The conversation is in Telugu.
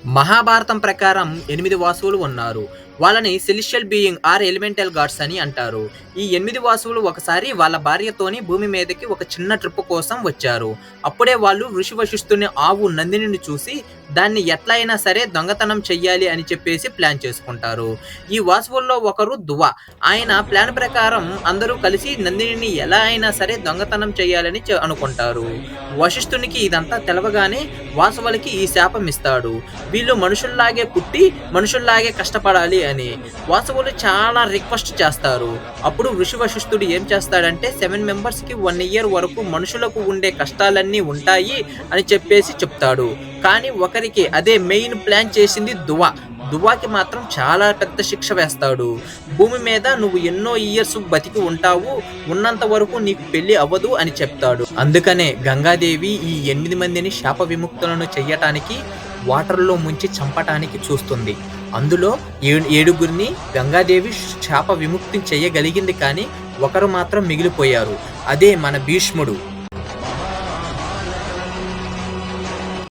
మహాభారతం ప్రకారం 8 వాసువులు ఉన్నారు. వాళ్ళని celestial being or elemental gods అని అంటారు. ఈ 8 వాసువులు ఒకసారి వాళ్ళ భార్యతోని భూమి మీదకి ఒక చిన్న ట్రిప్ కోసం వచ్చారు. అప్పుడే వాళ్ళు ఋషి వశిష్ఠుని ఆవు నందినిని చూసి దాన్ని ఎట్లా అయినా సరే దొంగతనం చెయ్యాలి అని చెప్పేసి ప్లాన్ చేసుకుంటారు. ఈ వాసువుల్లో ఒకరు దువ. ఆయన ప్లాన్ ప్రకారం అందరూ కలిసి నందినిని ఎలా అయినా సరే దొంగతనం చేయాలని అనుకుంటారు. వశిష్ఠునికి ఇదంతా తెలవగానే వాసువులకి ఈ శాపం ఇస్తాడు. వీళ్ళు మనుషుల్లాగే పుట్టి మనుషుల్లాగే కష్టపడాలి అని. వాసువులు చాలా రిక్వెస్ట్ చేస్తారు. అప్పుడు ఋషి వశిష్ఠుడు ఏం చేస్తాడంటే 7 మెంబర్స్‌కి 1 ఇయర్ వరకు మనుషులకు ఉండే కష్టాలన్నీ ఉంటాయి అని చెప్పేసి చెప్తాడు. కానీ ఒకరికి అదే మెయిన్ ప్లాన్ చేసింది దువ. దువ్వాకి మాత్రం చాలా పెద్ద శిక్ష వేస్తాడు. భూమి మీద నువ్వు ఎన్నో ఇయర్స్ బతికి ఉంటావు, ఉన్నంత వరకు నీకు పెళ్లి అవ్వదు అని చెప్తాడు. అందుకనే గంగాదేవి ఈ 8 మందిని శాప విముక్తులను చెయ్యటానికి వాటర్‌లో ముంచి చంపటానికి చూస్తుంది. అందులో ఏడుగురిని గంగాదేవి శాప విముక్తి చెయ్యగలిగింది, కానీ ఒకరు మాత్రం మిగిలిపోయారు. అదే మన భీష్ముడు.